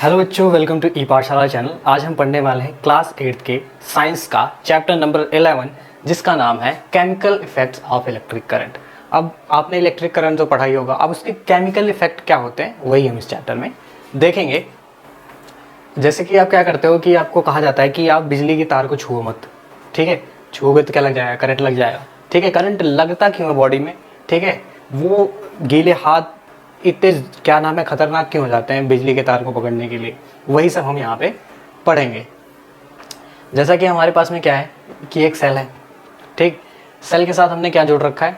Hello बच्चों, welcome to ई पाठशाला channel. आज हम पढ़ने वाले हैं क्लास 8 के साइंस का चैप्टर नंबर 11, जिसका नाम है chemical effects of electric current. अब आपने इलेक्ट्रिक करंट तो पढ़ा ही होगा, अब उसके केमिकल इफेक्ट क्या होते हैं वही हम इस चैप्टर में देखेंगे। जैसे कि आप क्या करते हो कि आपको कहा जाता है कि आप बिजली की तार को छुओ मत, ठीक है। छुओगे तो क्या लग जाएगा? करंट लग जाएगा, ठीक है। करंट लगता क्यों है बॉडी में, ठीक है। वो गीले हाथ इतने क्या नाम है खतरनाक क्यों हो जाते हैं बिजली के तार को पकड़ने के लिए, वही सब हम यहाँ पे पढ़ेंगे। जैसा कि हमारे पास में क्या है कि एक सेल है, ठीक। सेल के साथ हमने क्या जोड़ रखा है?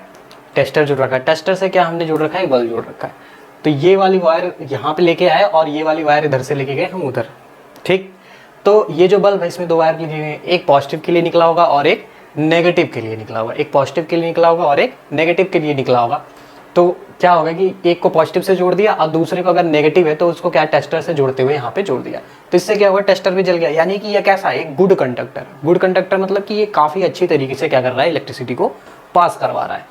टेस्टर जोड़ रखा है। टेस्टर से क्या हमने जोड़ रखा है? बल्ब जोड़ रखा है। तो ये वाली वायर यहाँ पे लेके आए और ये वाली वायर इधर से लेके गए हम उधर, ठीक। तो ये जो बल्ब है इसमें दो वायर लगी हुई है, एक पॉजिटिव के लिए निकला होगा और एक नेगेटिव के लिए निकला होगा। एक पॉजिटिव के लिए निकला होगा और एक नेगेटिव के लिए निकला होगा। तो क्या होगा कि एक को पॉजिटिव से जोड़ दिया और दूसरे को अगर नेगेटिव है तो उसको क्या टेस्टर से जोड़ते हुए यहाँ पे जोड़ दिया। तो इससे क्या होगा? टेस्टर भी जल गया। यानी कि ये कैसा है? एक गुड कंडक्टर। गुड कंडक्टर मतलब कि ये काफी अच्छी तरीके से क्या कर रहा है? इलेक्ट्रिसिटी को पास करवा रहा है,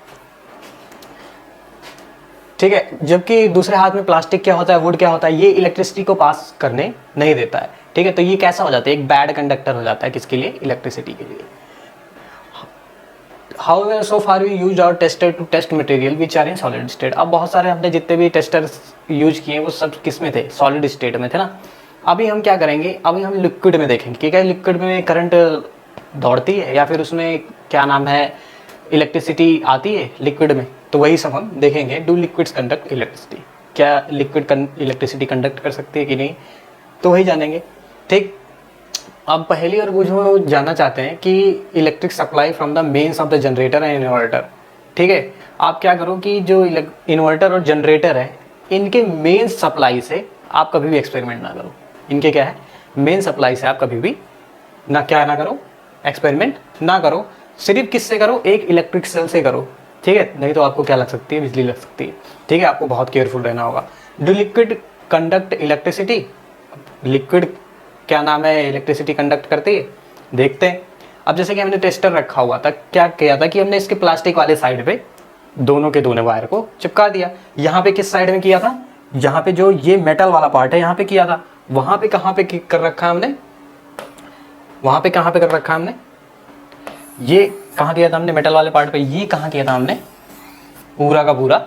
ठीक है। जबकि दूसरे हाथ में प्लास्टिक क्या होता है, वुड क्या होता है, ये इलेक्ट्रिसिटी को पास करने नहीं देता है, ठीक है। तो ये कैसा हो जाता है? एक बैड कंडक्टर हो जाता है। किसके लिए? इलेक्ट्रिसिटी के लिए। However, so far we used our tester to test material which are in solid state। अब बहुत सारे हमने जितने भी टेस्टर्स यूज किए वो सब किस में थे? सॉलिड स्टेट में थे ना। अभी हम क्या करेंगे? अभी हम लिक्विड में देखेंगे कि क्या लिक्विड में करंट दौड़ती है या फिर उसमें क्या नाम है इलेक्ट्रिसिटी आती है लिक्विड में। तो वही सब हम देखेंगे। Do liquids conduct electricity? क्या लिक्विड इलेक्ट्रिसिटी कंडक्ट कर सकती है कि नहीं, तो वही जानेंगे, ठीक। अब पहली और वो जो जानना चाहते हैं कि electric supply from the mains of the generator and inverter, ठीक है। आप क्या करो कि जो इन्वर्टर और जनरेटर है इनके मेन सप्लाई से आप कभी भी एक्सपेरिमेंट ना करो। इनके क्या है? मेन सप्लाई से आप कभी भी ना करो, एक्सपेरिमेंट ना करो। सिर्फ किससे करो? एक इलेक्ट्रिक सेल से करो, ठीक है। नहीं तो आपको क्या लग सकती है? बिजली लग सकती है, ठीक है। आपको बहुत केयरफुल रहना होगा। Do liquid conduct electricity? Liquid क्या नाम है इलेक्ट्रिसिटी कंडक्ट करती है, देखते हैं। अब जैसे कि हमने टेस्टर रखा हुआ था, क्या किया था कि हमने इसके प्लास्टिक वाले साइड पे दोनों के दोनों वायर को चिपका दिया। यहाँ पे किस साइड में किया था? यहाँ पे जो ये मेटल वाला पार्ट है यहाँ पे किया था। वहां पे कहाँ पे कर रखा है हमने? वहां पे कहाँ पे कर रखा है हमने? ये कहाँ किया था हमने? मेटल वाले पार्ट पे। ये कहाँ किया था हमने? पूरा का पूरा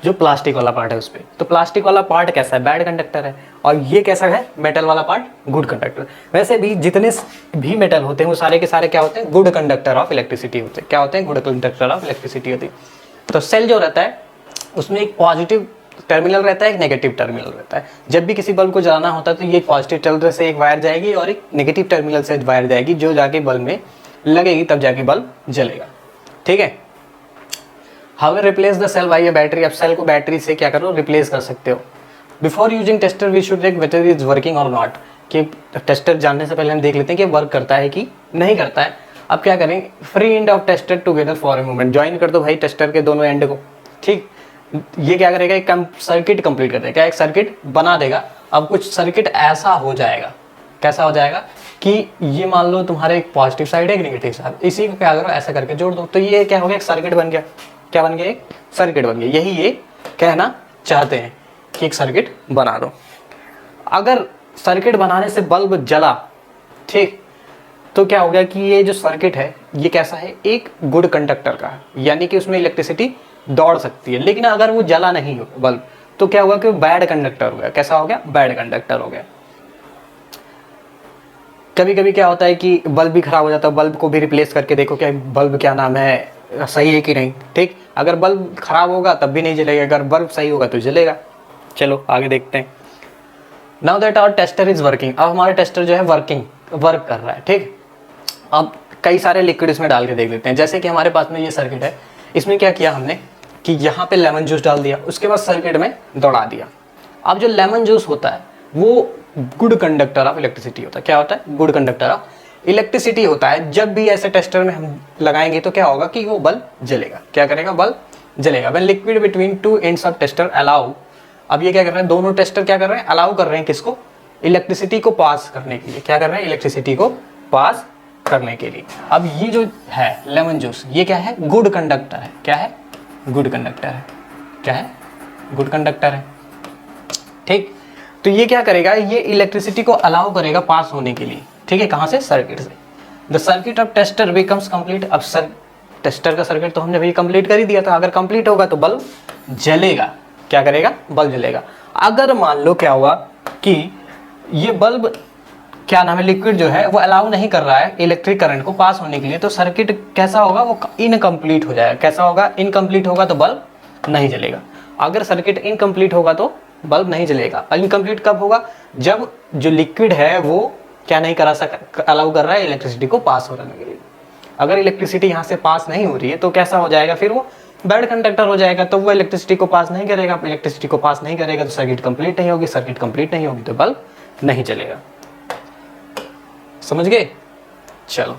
जो प्लास्टिक वाला पार्ट है उस पर। तो प्लास्टिक वाला पार्ट कैसा है? बैड कंडक्टर है। और ये कैसा है? मेटल वाला पार्ट गुड कंडक्टर। वैसे भी जितने भी मेटल होते हैं वो सारे के सारे क्या होते हैं? गुड कंडक्टर ऑफ इलेक्ट्रिसिटी होते हैं। क्या होते हैं? गुड कंडक्टर ऑफ इलेक्ट्रिसिटी होती है। तो सेल जो रहता है उसमें एक पॉजिटिव टर्मिनल रहता है, एक नेगेटिव टर्मिनल रहता है। जब भी किसी बल्ब को जलाना होता है तो ये पॉजिटिव टर्मिनल से एक वायर जाएगी और एक नेगेटिव टर्मिनल से वायर जाएगी, जो जाके बल्ब में लगेगी, तब जाके बल्ब जलेगा, ठीक है। How replace the cell by a battery? अब सेल को बैटरी से क्या करो? रिप्लेस कर सकते हो। Before using tester we should check whether is working और नॉट। कि टेस्टर जानने से पहले हम देख लेते हैं कि वर्क करता है कि नहीं करता है। अब क्या करें? Free end of tester together for a moment. Join कर दो भाई टेस्टर के दोनों एंड को, ठीक। ये क्या करेगा? एक सर्किट कंप्लीट कर देगा, एक सर्किट बना देगा। अब कुछ सर्किट ऐसा हो जाएगा, कैसा हो जाएगा कि ये मान लो तुम्हारे एक पॉजिटिव साइड है, एक नेगेटिव साइड, इसी को क्या करो? ऐसा करके जोड़ दो। तो ये क्या हो गया? एक सर्किट बन गया। क्या बन गया? एक सर्किट बन गया। यही ये कहना चाहते हैं कि एक सर्किट बना दो। अगर सर्किट बनाने से बल्ब जला, ठीक, तो क्या हो गया कि ये जो सर्किट है ये कैसा है? एक गुड कंडक्टर का है, यानी कि उसमें इलेक्ट्रिसिटी दौड़ सकती है। लेकिन अगर वो जला नहीं हो बल्ब तो क्या हुआ कि बैड कंडक्टर हो गया। कैसा हो गया? बैड कंडक्टर हो गया। कभी कभी क्या होता है कि बल्ब भी खराब हो जाता है, बल्ब को भी रिप्लेस करके देखो क्या बल्ब क्या नाम है सही है कि नहीं, ठीक। अगर बल्ब खराब होगा तब भी नहीं जलेगा, अगर बल्ब सही होगा तो जलेगा। चलो आगे देखते हैं। Now that our tester is working. अब हमारा टेस्टर जो है वर्क कर रहा है, ठीक। अब कई सारे लिक्विड इसमें डाल के देख लेते हैं। जैसे कि हमारे पास में ये सर्किट है, इसमें क्या किया हमने कि यहाँ पे लेमन जूस डाल दिया, उसके बाद सर्किट में दौड़ा दिया। अब जो लेमन जूस होता है वो गुड कंडक्टर ऑफ इलेक्ट्रिसिटी होता है। क्या होता है? गुड कंडक्टर ऑफ इलेक्ट्रिसिटी होता है। जब भी ऐसे टेस्टर में हम लगाएंगे तो क्या होगा कि वो बल्ब जलेगा। क्या करेगा? बल्ब जलेगा। When liquid between two ends of tester allow. अब ये क्या कर रहे हैं? दोनों टेस्टर क्या कर रहे हैं? अलाउ कर रहे हैं किसको? इलेक्ट्रिसिटी को पास करने के लिए। क्या कर रहे हैं? इलेक्ट्रिसिटी को पास करने के लिए। अब ये जो है लेमन जूस, ये क्या है? गुड कंडक्टर है। क्या है? गुड कंडक्टर है। क्या है? गुड कंडक्टर है, ठीक। तो ये क्या करेगा, ये इलेक्ट्रिसिटी को अलाउ करेगा पास होने के लिए, ठीक है, कहाँ से, सर्किट से। The circuit of tester becomes complete. अब टेस्टर का सर्किट तो हमने भाई कंप्लीट कर ही दिया था, अगर कंप्लीट होगा तो बल्ब जलेगा। क्या करेगा, बल्ब जलेगा। अगर मान लो क्या हुआ कि ये बल्ब क्या नाम है, लिक्विड जो है वो अलाउ नहीं कर रहा है इलेक्ट्रिक करंट को पास होने के लिए, तो सर्किट कैसा होगा, वो इनकम्प्लीट हो जाएगा। कैसा होगा, इनकम्प्लीट होगा तो बल्ब नहीं जलेगा। अगर सर्किट इनकम्प्लीट होगा तो बल्ब नहीं जलेगा। इनकम्प्लीट कब होगा, जब जो लिक्विड है वो क्या नहीं करा अलाउ कर रहा है इलेक्ट्रिसिटी को पास होने के लिए। अगर इलेक्ट्रिसिटी यहाँ से पास नहीं हो रही है तो कैसा हो जाएगा, फिर वो बैड कंडक्टर हो जाएगा, तो वो इलेक्ट्रिसिटी को पास नहीं करेगा। इलेक्ट्रिसिटी को पास नहीं करेगा तो सर्किट कंप्लीट नहीं होगी, सर्किट कंप्लीट नहीं होगी तो बल्ब नहीं चलेगा। समझ गए? चलो,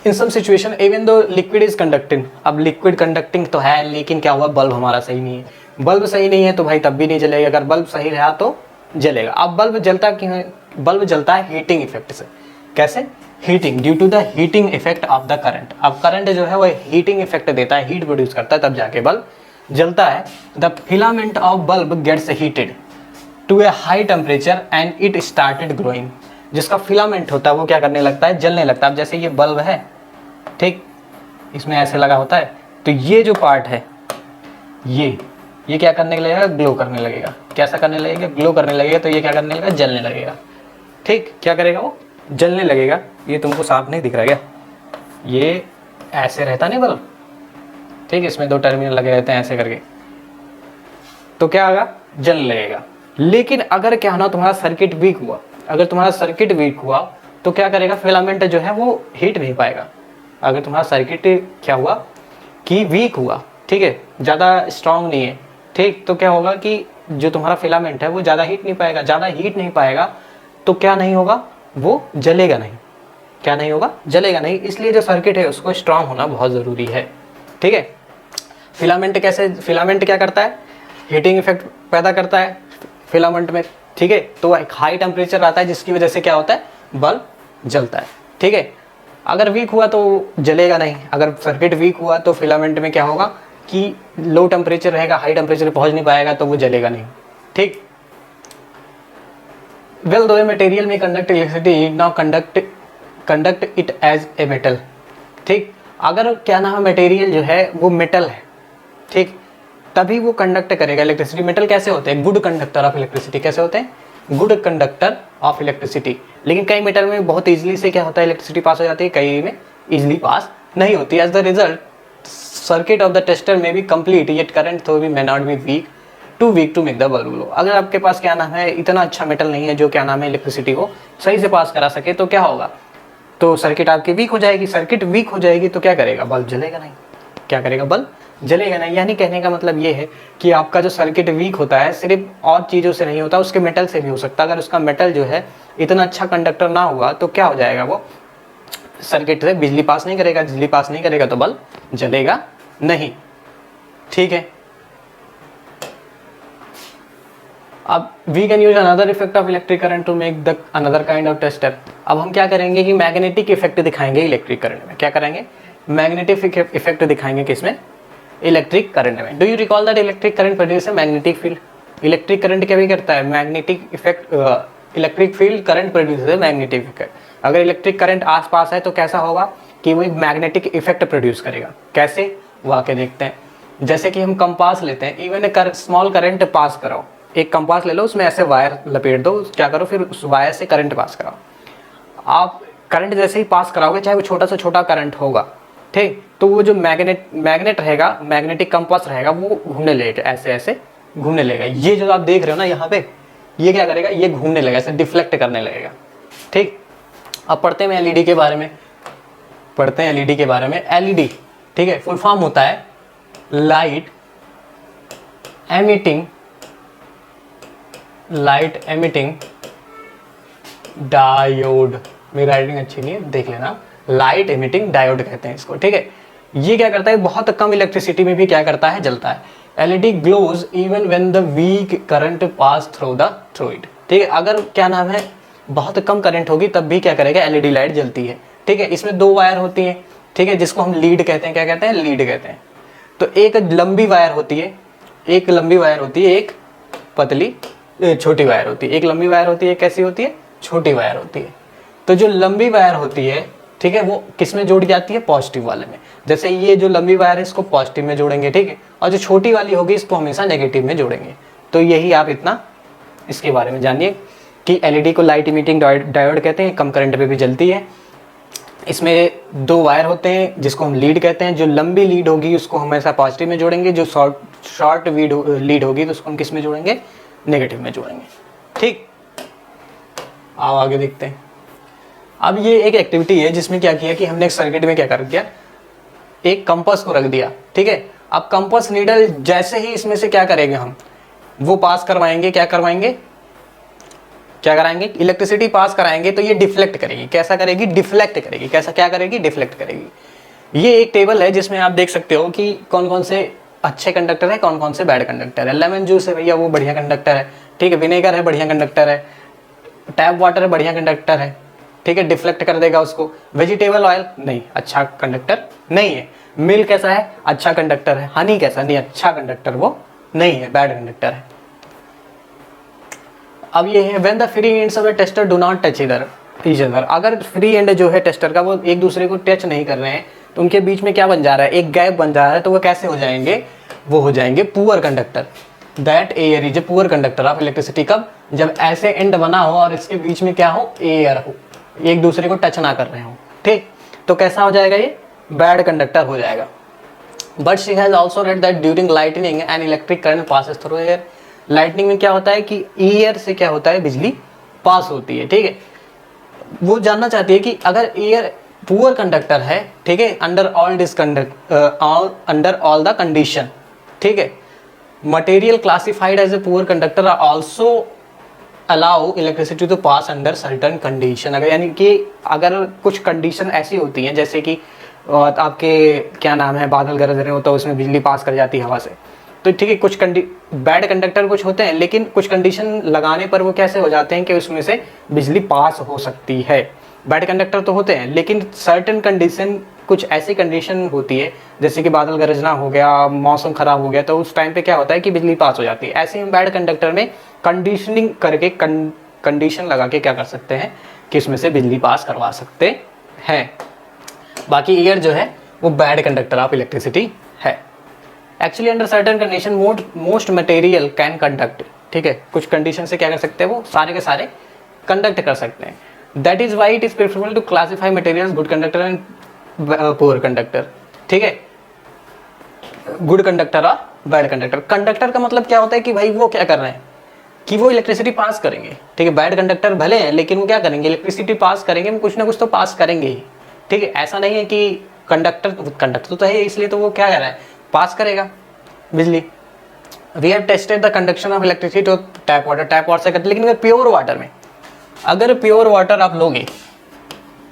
in some situation even though liquid is conducting, अब लिक्विड कंडक्टिंग तो है लेकिन क्या हुआ, बल्ब हमारा सही नहीं है। बल्ब सही नहीं है तो भाई तब भी नहीं जलेगा, अगर बल्ब सही रहा तो जलेगा। अब बल्ब जलता क्यों है, बल्ब जलता है हीटिंग इफेक्ट से। कैसे, heating, due to the heating effect of the current. अब करंट जो है वो हीटिंग इफेक्ट देता है, हीट प्रोड्यूस करता है, तब जाके बल्ब जलता है। The filament of bulb gets heated to a high temperature and it started glowing. जिसका फिलामेंट होता है वो क्या करने लगता है, जलने लगता है। अब जैसे ये बल्ब है, ठीक, इसमें ऐसे लगा होता है, तो ये जो पार्ट है ये क्या करने लगेगा, ग्लो करने लगेगा। कैसा करने लगेगा, ग्लो करने लगेगा। तो ये क्या करने लगेगा, जलने लगेगा। ठीक, क्या करेगा वो, जलने लगेगा। ये तुमको साफ नहीं दिख रहा क्या, ये ऐसे रहता नहीं बल्ब, ठीक, इसमें दो टर्मिनल लगे रहते हैं ऐसे करके, तो क्या होगा, जलने लगेगा। लेकिन अगर क्या ना तुम्हारा सर्किट वीक हुआ, अगर तुम्हारा सर्किट वीक हुआ तो क्या करेगा, फिलामेंट जो है वो हीट नहीं पाएगा। अगर तुम्हारा सर्किट क्या हुआ कि वीक हुआ, ठीक है, ज़्यादा स्ट्रांग नहीं है, ठीक, तो क्या होगा कि जो तुम्हारा फिलामेंट है वो ज़्यादा हीट नहीं पाएगा। ज़्यादा हीट नहीं पाएगा तो क्या नहीं होगा, वो जलेगा नहीं। क्या नहीं होगा, जलेगा नहीं। इसलिए जो सर्किट है उसको स्ट्रांग होना बहुत ज़रूरी है, ठीक है। फिलामेंट कैसे, फिलामेंट क्या करता है, हीटिंग इफेक्ट पैदा करता है फिलामेंट में, ठीक है। तो एक हाई टेम्परेचर आता है जिसकी वजह से क्या होता है, बल्ब जलता है, ठीक है। अगर वीक हुआ तो जलेगा नहीं। अगर सर्किट वीक हुआ तो फिलामेंट में क्या होगा कि लो टेम्परेचर रहेगा, हाई टेम्परेचर पहुंच नहीं पाएगा तो वो जलेगा नहीं, ठीक। वेल दो ए मटेरियल में conduct electricity now conduct it as a metal, ठीक। अगर क्या नाम है, मटेरियल जो है वो मेटल है, ठीक, तभी वो कंडक्ट करेगा इलेक्ट्रिसिटी। मेटल कैसे होते हैं, गुड कंडक्टर ऑफ इलेक्ट्रिसिटी। कैसे होते हैं, गुड कंडक्टर ऑफ इलेक्ट्रिसिटी। लेकिन कई मेटल में बहुत इजीली से क्या होता है, इलेक्ट्रिसिटी पास हो जाती है, कई में इजीली पास नहीं होती। As the result circuit of the tester में be complete yet current through be may not be weak to make the bulb glow. अगर आपके पास क्या नाम है, इतना अच्छा मेटल नहीं है जो क्या नाम है इलेक्ट्रिसिटी को सही से पास करा सके, तो क्या होगा, तो सर्किट आपकी वीक हो जाएगी। सर्किट वीक हो जाएगी तो क्या करेगा, बल्ब जलेगा नहीं। क्या करेगा, बल्ब जलेगा नहीं। यानी कहने का मतलब ये है कि आपका जो सर्किट वीक होता है सिर्फ और चीज़ों से नहीं होता, उसके मेटल से भी हो सकता है। अगर उसका मेटल जो है इतना अच्छा कंडक्टर ना हुआ तो क्या हो जाएगा, वो सर्किट से बिजली पास नहीं करेगा। बिजली पास नहीं करेगा तो बल्ब जलेगा नहीं, ठीक है। अब we can use another effect of electric current to make the another kind of tester. अब हम क्या करेंगे कि मैग्नेटिक इफेक्ट दिखाएंगे इलेक्ट्रिक करंट में। क्या करेंगे, मैग्नेटिक इफेक्ट दिखाएंगे किसमें, इलेक्ट्रिक करंट में। Do you recall that electric current produce magnetic field. Electric current क्या भी करता है, magnetic effect, electric field current produce है मैग्नेटिक इफेक्ट। अगर इलेक्ट्रिक करंट आसपास है तो कैसा होगा कि वो एक मैग्नेटिक इफेक्ट प्रोड्यूस करेगा। कैसे, वो आके देखते हैं। जैसे कि हम कंपास लेते हैं, इवन स्मॉल करंट पास कराओ, एक कंपास ले लो, उसमें ऐसे वायर लपेट दो, क्या करो, फिर उस वायर से करंट पास कराओ। आप करंट जैसे ही पास कराओगे, चाहे वो छोटा से छोटा करंट होगा, ठीक, तो वो जो मैग्नेट रहेगा, मैग्नेटिक कंपास रहेगा, वो घूमने लगेगा, ऐसे ऐसे घूमने लगेगा। ये जो आप देख रहे हो ना यहाँ पे, ये क्या करेगा, ये घूमने लगेगा, ऐसे डिफ्लेक्ट करने लगेगा, ठीक। अब पढ़ते हैं एलईडी के बारे में, पढ़ते हैं एलईडी के बारे में। एलईडी, ठीक है, फुल फॉर्म होता है लाइट एमिटिंग डायोड। मेरी राइटिंग अच्छी नहीं है, देख लेना। लाइट एमिटिंग डायोड कहते हैं इसको, ठीक है। ये क्या करता है, बहुत कम इलेक्ट्रिसिटी में भी क्या करता है, जलता है। LED glows even when the weak current pass through it, ठीक है। अगर क्या नाम है, बहुत कम करंट होगी तब भी क्या करेगा, एलईडी लाइट जलती है, ठीक है। इसमें दो वायर होती हैं, ठीक है, जिसको हम लीड कहते हैं। क्या कहते हैं, लीड कहते हैं। तो एक लंबी वायर होती है, एक लंबी वायर होती है, एक पतली छोटी वायर होती है, एक लंबी वायर होती है, कैसी होती है, छोटी वायर होती है। तो जो लंबी वायर होती है, ठीक है, वो किस में जोड़ी जाती है, पॉजिटिव वाले में। जैसे ये जो लंबी वायर है इसको पॉजिटिव में जोड़ेंगे, ठीक है, और जो छोटी वाली होगी इसको हमेशा नेगेटिव में जोड़ेंगे। तो यही आप इतना इसके बारे में जानिए कि एलईडी को लाइट इमिटिंग डायोड कहते हैं, कम करंट पे भी जलती है। इसमें दो वायर होते हैं जिसको हम लीड कहते हैं। जो लंबी लीड होगी उसको हमेशा पॉजिटिव में जोड़ेंगे, जो शॉर्ट लीड होगी तो उसको हम किस में जोड़ेंगे, नेगेटिव में जोड़ेंगे। ठीक, आओ आगे देखते हैं। अब ये एक एक्टिविटी है जिसमें क्या किया कि हमने एक सर्किट में क्या कर दिया, एक कंपास को रख दिया, ठीक है। अब कंपास नीडल जैसे ही इसमें से क्या करेंगे हम, वो पास करवाएंगे, क्या करवाएंगे, क्या कराएंगे, इलेक्ट्रिसिटी पास कराएंगे, तो ये डिफ्लेक्ट करेगी। कैसा करेगी, डिफ्लेक्ट करेगी। कैसा, क्या करेगी, डिफ्लेक्ट करेगी। ये एक टेबल है जिसमें आप देख सकते हो कि कौन कौन से अच्छे कंडक्टर है, कौन कौन से बैड कंडक्टर है। लेमन जूस है भैया, वो बढ़िया कंडक्टर है, ठीक है। विनेगर है, बढ़िया कंडक्टर है। टैप वाटर है, बढ़िया कंडक्टर है, ठीक है, डिफ्लेक्ट कर देगा उसको। वेजिटेबल ऑयल नहीं, अच्छा कंडक्टर नहीं है। मिल्क कैसा है, अच्छा कंडक्टर है। हनी कैसा, नहीं, अच्छा कंडक्टर वो नहीं है, बैड कंडक्टर है। अब ये है when the free ends of the tester do not touch each other. अगर फ्री एंड जो है टेस्टर का वो एक दूसरे को टच नहीं कर रहे हैं तो उनके बीच में क्या बन जा रहा है, एक गैप बन जा रहा है। तो वो कैसे हो जाएंगे, वो हो जाएंगे poor conductor. That air is a poor conductor of electricity. कब, जब ऐसे एंड बना हो और इसके बीच में क्या हो, एयर हो, एक दूसरे को टच ना कर रहे हो, ठीक। तो कैसा हो जाएगा, ये बैड कंडक्टर हो जाएगा। But she has also read that during lightning and electric current passes through air. Lightning में क्या होता है कि एयर से क्या होता है, बिजली पास होती है, ठीक है। वो जानना चाहती है कि अगर एयर पुअर कंडक्टर है, ठीक है, अंडर ऑल द कंडीशन, ठीक है, material classified as a poor conductor are also allow electricity to pass under certain condition. अगर यानी कि अगर कुछ कंडीशन ऐसी होती हैं जैसे कि आपके क्या नाम है, बादल गरज रहे हो तो उसमें बिजली पास कर जाती है हवा से, तो ठीक है, कुछ बैड कंडक्टर कुछ होते हैं, लेकिन कुछ कंडीशन लगाने पर वो कैसे हो जाते हैं कि उसमें से बिजली पास हो सकती है। बैड कंडक्टर तो होते हैं, लेकिन सर्टेन कंडीशन, कुछ ऐसी कंडीशन होती है जैसे कि बादल गरजना हो गया, मौसम खराब हो गया, तो उस टाइम पे क्या होता है कि बिजली पास हो जाती है। ऐसे ही बैड कंडक्टर में कंडीशनिंग करके, कंडीशन लगा के क्या कर सकते हैं कि इसमें से बिजली पास करवा सकते हैं। बाकी एयर जो है वो बैड कंडक्टर ऑफ इलेक्ट्रिसिटी है। Actually under certain condition most material can conduct, ठीक है, कुछ कंडीशन से क्या कर सकते हैं, वो सारे के सारे कंडक्ट कर सकते हैं। That is why it is preferable to classify materials good conductor and poor conductor, ठीक है, गुड कंडक्टर और बैड कंडक्टर। कंडक्टर का मतलब क्या होता है कि भाई वो क्या कर रहे हैं कि वो इलेक्ट्रिसिटी पास करेंगे, ठीक है। बैड कंडक्टर भले हैं लेकिन वो क्या करेंगे, इलेक्ट्रिसिटी पास करेंगे, वो कुछ ना कुछ तो पास करेंगे ही, ठीक है। ऐसा नहीं है कि कंडक्टर तो है इसलिए तो वो क्या कर रहा है, पास करेगा बिजली। We have tested the conduction of electricity to tap water, tap water से करते, लेकिन अगर प्योर वाटर में, अगर प्योर वाटर आप लोगे,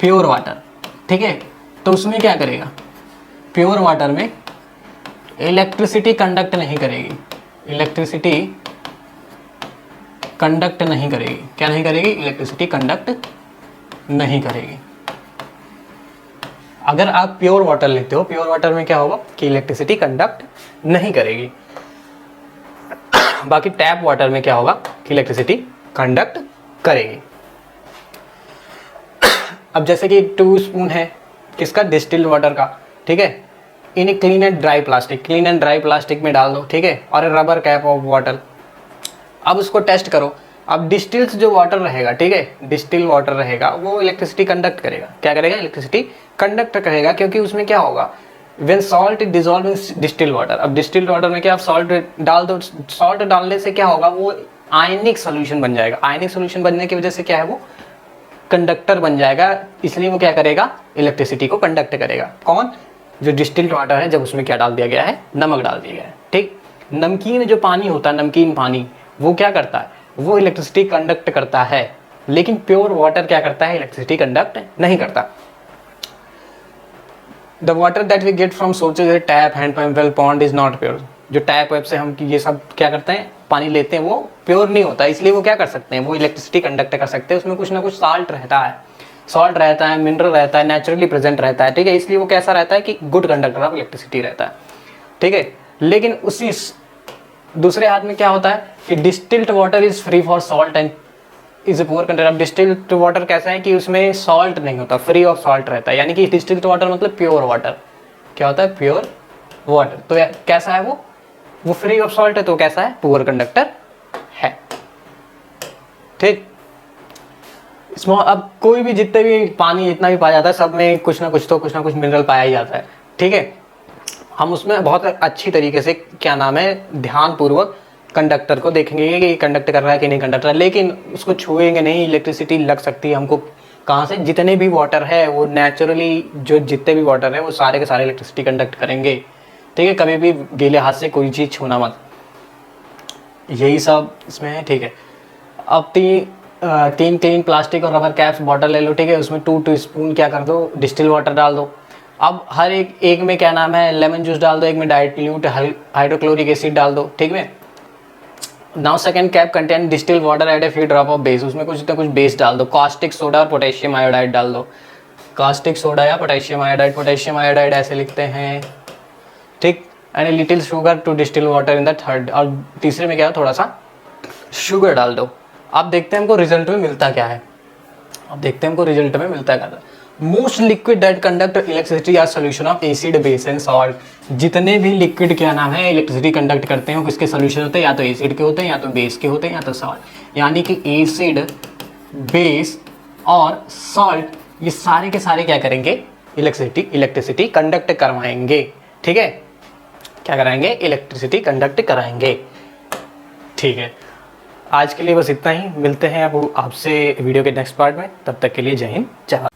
प्योर वाटर, ठीक है, तो उसमें क्या करेगा, प्योर वाटर में इलेक्ट्रिसिटी कंडक्ट नहीं करेगी, इलेक्ट्रिसिटी कंडक्ट नहीं करेगी। क्या नहीं करेगी, इलेक्ट्रिसिटी कंडक्ट नहीं करेगी। अगर आप प्योर वाटर लेते हो, प्योर वाटर में क्या होगा कि इलेक्ट्रिसिटी कंडक्ट नहीं करेगी। बाकी टैप वाटर में क्या होगा कि इलेक्ट्रिसिटी कंडक्ट करेगी। अब जैसे कि 2 स्पून है किसका, डिस्टिल्ड वाटर का, ठीक है, in clean and dry plastic, clean and dry plastic में डाल दो, ठीक है, और रबर कैप ऑफ वाटर। अब उसको टेस्ट करो। अब डिस्टिल्स जो वाटर रहेगा, ठीक है, डिस्टिल वाटर रहेगा, वो इलेक्ट्रिसिटी कंडक्ट करेगा। क्या करेगा, इलेक्ट्रिसिटी कंडक्ट करेगा, क्योंकि उसमें क्या होगा, when salt is dissolve in distil water. अब डिस्टिल वाटर में क्या आप सॉल्ट डाल दो, सॉल्ट डालने से क्या होगा, वो आयनिक सोल्यूशन बन जाएगा। आयनिक सोल्यूशन बनने की वजह से क्या है, वो कंडक्टर बन जाएगा, इसलिए वो क्या करेगा, इलेक्ट्रिसिटी को कंडक्ट करेगा। कौन, जो डिस्टिल्ड वाटर है, जब उसमें क्या डाल दिया गया है, नमक डाल दिया गया है, ठीक। नमकीन जो पानी होता है, नमकीन पानी, वो क्या करता है, वो इलेक्ट्रिसिटी कंडक्ट करता है, लेकिन प्योर वाटर क्या करता है, इलेक्ट्रिसिटी कंडक्ट नहीं करता। The water that we get from sources tap, handpump, well, pond is not pure. जो टैप वेप से हम ये सब क्या करते हैं, पानी लेते हैं, वो प्योर नहीं होता, इसलिए वो क्या कर सकते हैं, वो इलेक्ट्रिसिटी कंडक्ट कर सकते हैं। उसमें कुछ ना कुछ साल्ट रहता है, सॉल्ट रहता है, मिनरल रहता है, नेचुरली प्रेजेंट रहता है, ठीक है, इसलिए वो कैसा रहता है कि गुड कंडक्टर ऑफ इलेक्ट्रिसिटी रहता है, ठीक है। लेकिन उसी दूसरे हाथ में क्या होता है कि distilled water is free for salt and is a poor container. अब डिस्टिल्ड वाटर कैसा है कि उसमें सॉल्ट नहीं होता, फ्री ऑफ सॉल्ट रहता है, यानी कि डिस्टिल्ड वाटर मतलब प्योर वाटर। क्या होता है? Pure water. तो कैसा है वो फ्री ऑफ सॉल्ट है, तो कैसा है? पुअर कंडक्टर है। ठीक। इसमें अब कोई भी जितने भी पानी जितना भी पाया जाता है सब में कुछ ना कुछ मिनरल पाया ही जाता है। ठीक है। हम उसमें बहुत अच्छी तरीके से क्या नाम है ध्यान पूर्वक कंडक्टर को देखेंगे कि कंडक्ट कर रहा है कि नहीं कंडक्टर, लेकिन उसको छुएंगे नहीं। इलेक्ट्रिसिटी लग सकती है हमको कहाँ से? जितने भी वाटर है वो नेचुरली जो जितने भी वाटर है वो सारे के सारे इलेक्ट्रिसिटी कंडक्ट करेंगे। ठीक है। कभी भी गीले हाथ से कोई चीज़ छूना मत। यही सब इसमें है। ठीक है। अब तीन क्लीन प्लास्टिक और रबर कैप्स बॉटल ले लो। ठीक है। उसमें 2 स्पून क्या कर दो? डिस्टिल वाटर डाल दो। अब हर एक में क्या नाम है लेमन जूस डाल दो, एक में डाइल्यूट हाइड्रोक्लोरिक एसिड डाल दो। ठीक है। Now second cup contain distil water at a few drop of base. उसमें कुछ ना कुछ बेस डाल दो। कास्टिक सोडा और पोटेशियम आयोडाइड डाल दो। कास्टिक सोडा या पोटेशियम आयोडाइड ऐसे लिखते हैं। ठीक। And little sugar to distil water in the third. और तीसरे में क्या है थोड़ा सा शुगर डाल दो। अब देखते हैं हमको रिजल्ट में मिलता क्या है। Most liquid that conduct electricity are solution of acid base and salt. जितने भी लिक्विड क्या नाम है इलेक्ट्रिसिटी कंडक्ट करते हैं वो किसके सोल्यूशन होते हैं? या तो एसिड के होते हैं, या तो बेस के होते हैं, या तो सॉल्ट। यानी कि एसिड, बेस और सॉल्ट ये सारे के सारे क्या करेंगे? इलेक्ट्रिसिटी कंडक्ट करवाएंगे। ठीक है। क्या कराएंगे? इलेक्ट्रिसिटी कंडक्ट कराएंगे। ठीक है। आज के लिए बस इतना ही। मिलते हैं अब आपसे वीडियो के नेक्स्ट पार्ट में। तब तक के लिए जय हिंद, जय भारत।